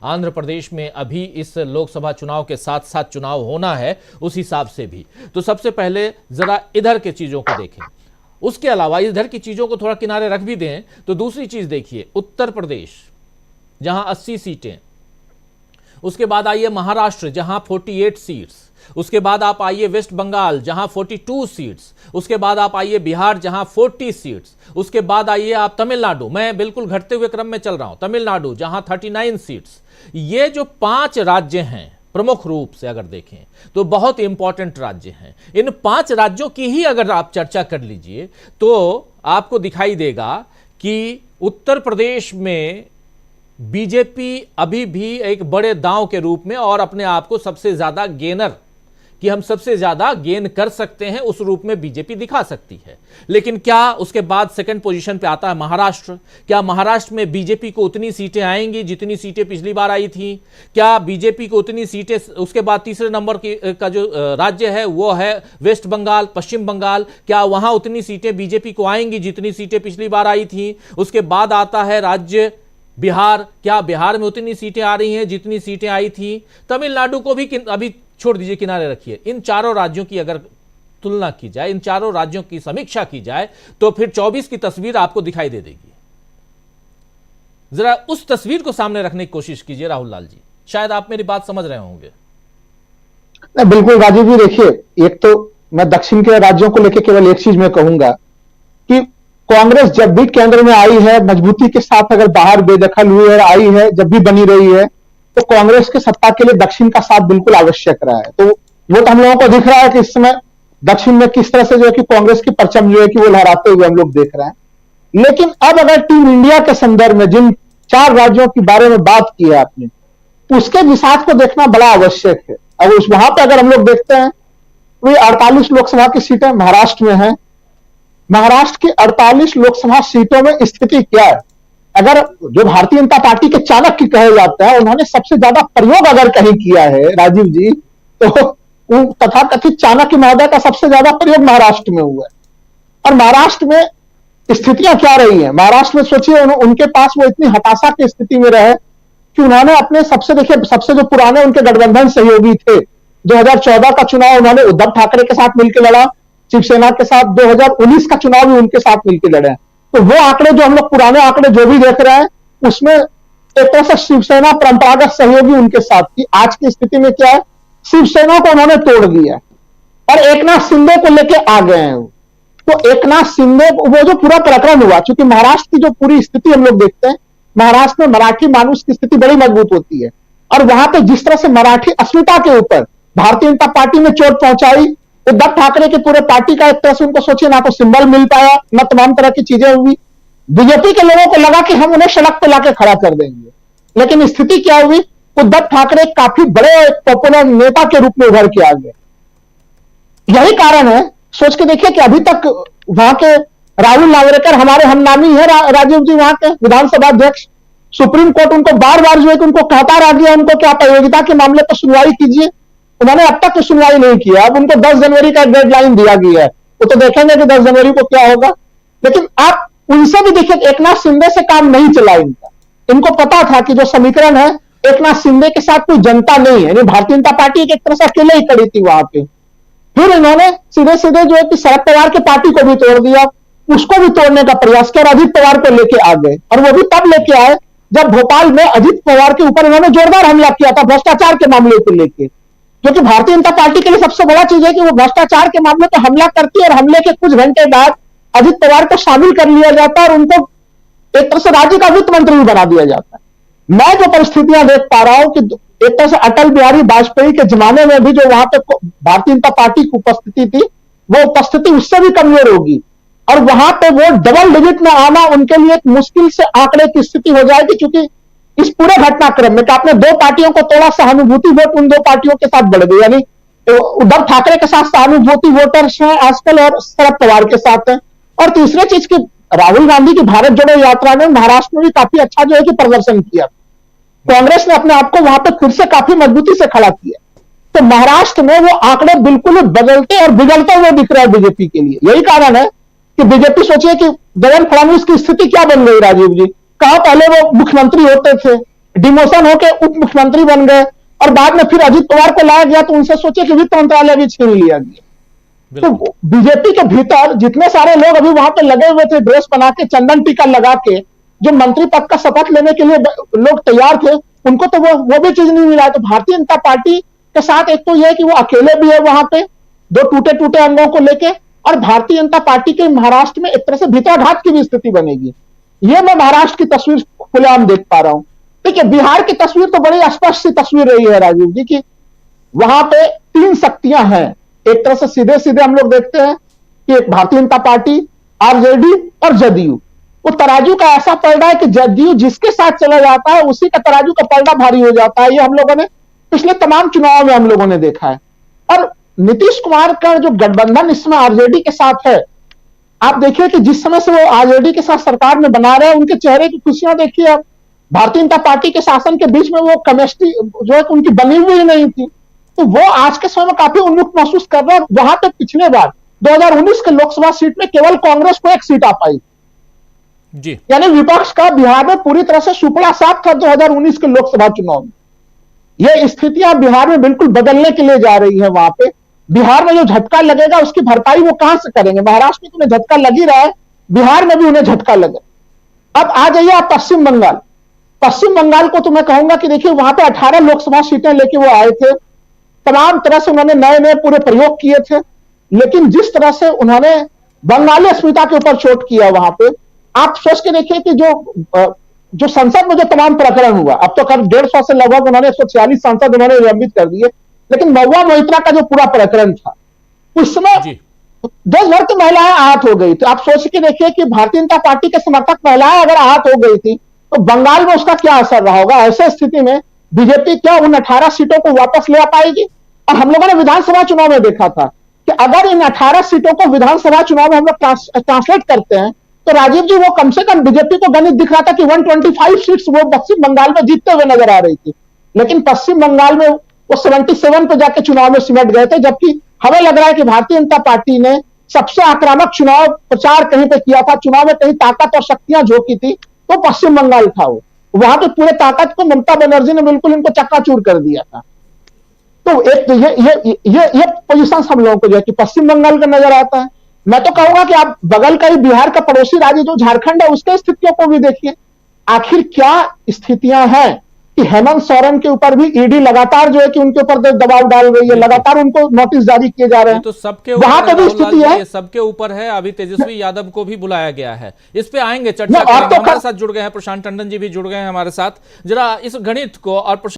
आंध्र प्रदेश में अभी इस लोकसभा चुनाव के साथ साथ चुनाव होना है, उस हिसाब से भी। तो सबसे पहले जरा इधर के चीजों को देखें, उसके अलावा इधर की चीजों को थोड़ा किनारे रख भी दें तो दूसरी चीज देखिए, उत्तर प्रदेश जहां 80 सीटें, उसके बाद आइए महाराष्ट्र जहां 48 सीट्स, उसके बाद आप आइए वेस्ट बंगाल जहां 42 सीट्स, उसके बाद आप आइए बिहार जहां 40 सीट्स, उसके बाद आइए आप तमिलनाडु, मैं बिल्कुल घटते हुए क्रम में चल रहा हूं, तमिलनाडु जहां 39 सीट्स। ये जो 5 राज्य हैं प्रमुख रूप से अगर देखें तो बहुत इंपॉर्टेंट राज्य हैं। इन 5 राज्यों की ही अगर आप चर्चा कर लीजिए तो आपको दिखाई देगा कि उत्तर प्रदेश में बीजेपी अभी भी एक बड़े दांव के रूप में और अपने आप को सबसे ज्यादा गेनर, कि हम सबसे ज्यादा गेन कर सकते हैं, उस रूप में बीजेपी दिखा सकती है। लेकिन क्या उसके बाद सेकंड पोजीशन पे आता है महाराष्ट्र। क्या महाराष्ट्र में बीजेपी को उतनी सीटें आएंगी जितनी सीटें पिछली बार आई थी? क्या बीजेपी को उतनी सीटें, उसके बाद तीसरे नंबर का जो राज्य है वो है वेस्ट बंगाल, पश्चिम बंगाल, क्या वहां उतनी सीटें बीजेपी को आएंगी जितनी सीटें पिछली बार आई थी? उसके बाद आता है राज्य बिहार, क्या बिहार में उतनी सीटें आ रही हैं जितनी सीटें आई थी? तमिलनाडु को भी अभी छोड़ दीजिए, किनारे रखिए। इन चारों राज्यों की अगर तुलना की जाए, इन चारों राज्यों की समीक्षा की जाए तो फिर 24 की तस्वीर आपको दिखाई दे देगी। जरा उस तस्वीर को सामने रखने की कोशिश कीजिए राहुल लाल जी, शायद आप मेरी बात समझ रहे होंगे। बिल्कुल राजीव जी, देखिए, एक तो मैं दक्षिण के राज्यों को लेकर केवल एक चीज मैं कहूंगा कि कांग्रेस जब भी केंद्र में आई है, मजबूती के साथ अगर बाहर बेदखल हुई है, आई है, जब भी बनी रही है, तो कांग्रेस के सत्ता के लिए दक्षिण का साथ बिल्कुल आवश्यक रहा है। तो वो तो हम लोगों को दिख रहा है कि इस समय दक्षिण में किस तरह से जो है कि कांग्रेस की परचम जो है कि वो लहराते हुए हम लोग देख रहे हैं। लेकिन अब अगर टीम इंडिया के संदर्भ में जिन 4 राज्यों के बारे में बात की है आपने, उसके विसात को देखना बड़ा आवश्यक है। अब उस वहां पर अगर हम लोग देखते हैं तो 48 लोकसभा की सीटें महाराष्ट्र में हैं। महाराष्ट्र की 48 लोकसभा सीटों में स्थिति क्या है? अगर जो भारतीय जनता पार्टी के चाणक्य कहे जाते हैं, उन्होंने सबसे ज्यादा प्रयोग अगर कहीं किया है राजीव जी, तो तथाकथित चाणक्य महोदय का सबसे ज्यादा प्रयोग महाराष्ट्र में हुआ है। और महाराष्ट्र में स्थितियां क्या रही हैं? महाराष्ट्र में सोचिए, उनके पास वो इतनी हताशा की स्थिति में रहे कि उन्होंने अपने सबसे जो पुराने उनके गठबंधन सहयोगी थे, 2014 का चुनाव उन्होंने उद्धव ठाकरे के साथ मिलकर लड़ा, शिवसेना के साथ 2019 का चुनाव भी उनके साथ मिलकर लड़े। तो वो आंकड़े जो हम लोग पुराने आंकड़े जो भी देख रहे हैं, उसमें एक तरह से शिवसेना परंपरागत सहयोगी उनके साथ थी। आज की स्थिति में क्या है? शिवसेना को उन्होंने तोड़ दिया और एकनाथ शिंदे को लेके आ गए हैं। तो एकनाथ शिंदे, वो जो पूरा प्रकरण हुआ, क्योंकि महाराष्ट्र की जो पूरी स्थिति हम लोग देखते हैं, महाराष्ट्र में मराठी मानुष की स्थिति बड़ी मजबूत होती है। और वहां पे जिस तरह से मराठी अस्मिता के ऊपर भारतीय जनता पार्टी ने चोट पहुंचाई, उद्धव ठाकरे के पूरे पार्टी का एक तरह से उनको सोचिए ना तो सिंबल मिल पाया, ना तमाम तरह की चीजें हुई। बीजेपी के लोगों को लगा कि हम उन्हें सड़क पर लाके खड़ा कर देंगे, लेकिन स्थिति क्या हुई? उद्धव ठाकरे काफी बड़े पॉपुलर नेता के रूप में उभर के आ गए। यही कारण है, सोच के देखिए कि अभी तक वहां के राहुल नावरेकर हमारे हमनामी है राजीव जी, वहां के विधानसभा अध्यक्ष। सुप्रीम कोर्ट उनको बार बार जो है कि उनको कहता रह गया उनको कि आप अयोग्यता के मामले पर सुनवाई कीजिए, उन्होंने अब तक तो सुनवाई नहीं किया। अब उनको 10 जनवरी का डेडलाइन दिया गया है, वो तो देखेंगे कि 10 जनवरी को क्या होगा। लेकिन आप उनसे भी देखिए, एकनाथ शिंदे से काम नहीं चला इनका। इनको पता था कि जो समीकरण है, एकनाथ शिंदे के साथ कोई जनता नहीं है, भारतीय जनता पार्टी एक तरह से अकेले ही खड़ी थी वहां पे। फिर इन्होंने सीधे सीधे जो है कि शरद पवार की पार्टी को भी तोड़ दिया, उसको भी तोड़ने का प्रयास किया और अजित पवार को लेके आ गए। और वो भी तब लेके आए जब भोपाल में अजित पवार के ऊपर इन्होंने जोरदार हमला किया था भ्रष्टाचार के मामले को लेकर। क्योंकि भारतीय जनता पार्टी के लिए सबसे बड़ा चीज है कि वो भ्रष्टाचार के मामले पर हमला करती है और हमले के कुछ घंटे बाद अजित पवार को शामिल कर लिया जाता है और उनको एक तरह से राज्य का वित्त मंत्री भी बना दिया जाता है। मैं जो परिस्थितियां देख पा रहा हूं कि एक तरह से अटल बिहारी वाजपेयी के जमाने में भी जो वहां पे भारतीय जनता पार्टी की उपस्थिति थी, वो उपस्थिति उससे भी कमजोर होगी और वहां पे वो डबल डिजिट में आना उनके लिए एक मुश्किल से आंकड़े की स्थिति हो जाएगी। क्योंकि इस पूरे घटनाक्रम में आपने 2 पार्टियों को तोड़ा, सहानुभूति वोट उन 2 पार्टियों के साथ बढ़ गई, यानी उद्धव ठाकरे के साथ सहानुभूति वोटर्स हैं आजकल और शरद पवार के साथ हैं। और तीसरी चीज की राहुल गांधी की भारत जोड़ो यात्रा में महाराष्ट्र में भी काफी अच्छा जो है कि प्रदर्शन किया, कांग्रेस ने अपने आप को वहां पर फिर से काफी मजबूती से खड़ा किया। तो महाराष्ट्र में वो आंकड़े बिल्कुल बदलते और बिगड़ते हुए दिख रहे हैं बीजेपी के लिए। यही कारण है कि बीजेपी सोचिए कि देवेंद्र फडणवीस की स्थिति क्या बन गई राजीव जी। कहां पहले वो मुख्यमंत्री होते थे, डिमोशन होके उप मुख्यमंत्री बन गए और बाद में फिर अजित पवार को लाया गया तो उनसे सोचे कि वित्त मंत्रालय भी छीन लिया गया। तो बीजेपी के भीतर जितने सारे लोग अभी वहां पे लगे हुए थे ड्रेस बना के चंदन टीका लगा के, जो मंत्री पद का शपथ लेने के लिए लोग तैयार थे, उनको तो वो भी चीज नहीं मिला। तो भारतीय जनता पार्टी के साथ एक तो यह है कि वो अकेले भी है वहां पे दो टूटे टूटे अंगों को लेके, और भारतीय जनता पार्टी के महाराष्ट्र में एक तरह से भीतराघात की भी स्थिति बनेगी। ये मैं महाराष्ट्र की तस्वीर खुलेआम देख पा रहा हूं। देखिए बिहार की तस्वीर तो बड़ी स्पष्ट सी तस्वीर रही है राजीव जी की वहां पे तीन शक्तियां हैं। एक तरह से सीधे सीधे हम लोग देखते हैं कि एक भारतीय जनता पार्टी, आरजेडी और जदयू। वो तराजू का ऐसा पलड़ा है कि जदयू जिसके साथ चला जाता है उसी का तराजू का पलड़ा भारी हो जाता है। ये हम लोगों ने पिछले तमाम चुनावों में हम लोगों ने देखा है। और नीतीश कुमार का जो गठबंधन इसमें आरजेडी के साथ है, आप देखिए कि जिस समय से वो आरजेडी के साथ सरकार में बना रहे हैं उनके चेहरे की खुशियां देखिए आप। भारतीय जनता पार्टी के शासन के बीच में वो केमिस्ट्री जो है उनकी बनी हुई नहीं थी, तो वो आज के समय में काफी उन्मुक्त महसूस कर रहे हैं। वहां पे पिछले बार 2019 के लोकसभा सीट में केवल कांग्रेस को एक सीट आ पाई जी, यानी विपक्ष का बिहार में पूरी तरह से सुपड़ा साफ था 2019 के लोकसभा चुनाव में। ये स्थितियां बिहार में बिल्कुल बदलने के लिए जा रही है। वहां पे बिहार में जो झटका लगेगा उसकी भरपाई वो कहां से करेंगे? महाराष्ट्र में तो उन्हें झटका लग ही रहा है, बिहार में भी उन्हें झटका लगे। अब आ जाइए आप पश्चिम बंगाल। पश्चिम बंगाल को तो मैं कहूंगा कि देखिए वहां पे 18 लोकसभा सीटें लेके वो आए थे, तमाम तरह से उन्होंने नए नए पूरे प्रयोग किए थे, लेकिन जिस तरह से उन्होंने बंगाली अस्मिता के ऊपर चोट किया वहां पे, आप सोच के देखिए कि जो संसद में जो तमाम प्रकरण हुआ, अब तो करीब 150 से लगभग उन्होंने 146 सांसद उन्होंने निलंबित कर दिए, लेकिन महुआ मोइत्रा का जो पूरा प्रकरण था उसमें देश भर की महिलाएं आहत हो गई। तो आप सोच के देखिए कि भारतीय जनता पार्टी के समर्थक महिलाएं अगर आहत हो गई थी तो बंगाल में उसका क्या असर रहा होगा। ऐसे स्थिति में बीजेपी क्या उन 18 सीटों को वापस ले आ पाएगी? और हम लोगों ने विधानसभा चुनाव में देखा था कि अगर इन 18 सीटों को विधानसभा चुनाव में हम लोग ट्रांसलेट करते हैं तो राजीव जी वो कम से कम बीजेपी को गणित दिख रहा था कि 125 सीट्स वो पश्चिम बंगाल में जीतते हुए नजर आ रही थी, लेकिन पश्चिम बंगाल में वो 77 पे जाके चुनाव में सिमट गए थे। जबकि हमें लग रहा है कि भारतीय जनता पार्टी ने सबसे आक्रामक चुनाव प्रचार कहीं पे किया था, चुनाव में कहीं ताकत और शक्तियां झोंकी थी तो पश्चिम बंगाल था। वो वहां पे पूरे ताकत को ममता बनर्जी ने बिल्कुल इनको चक्काचूर कर दिया था। तो एक तो ये पोजीशन हम लोगों को जो है कि पश्चिम बंगाल का नजर आता है। मैं तो कहूंगा कि आप बगल का ही बिहार का पड़ोसी राज्य जो झारखंड है उसके स्थितियों को भी देखिए। आखिर क्या स्थितियां हैं कि हेमंत सोरेन के ऊपर भी ईडी लगातार जो है कि उनके ऊपर दबाव डाल रही है, लगातार उनको नोटिस जारी किए जा रहे हैं। तो सबके वहां पे भी स्थिति है, सबके ऊपर है। अभी तेजस्वी यादव को भी बुलाया गया है, इस पे आएंगे, चर्चा करेंगे। हमारे साथ जुड़ गए हैं प्रशांत टंडन जी भी जुड़ गए हैं हमारे साथ। जरा इस गणित को और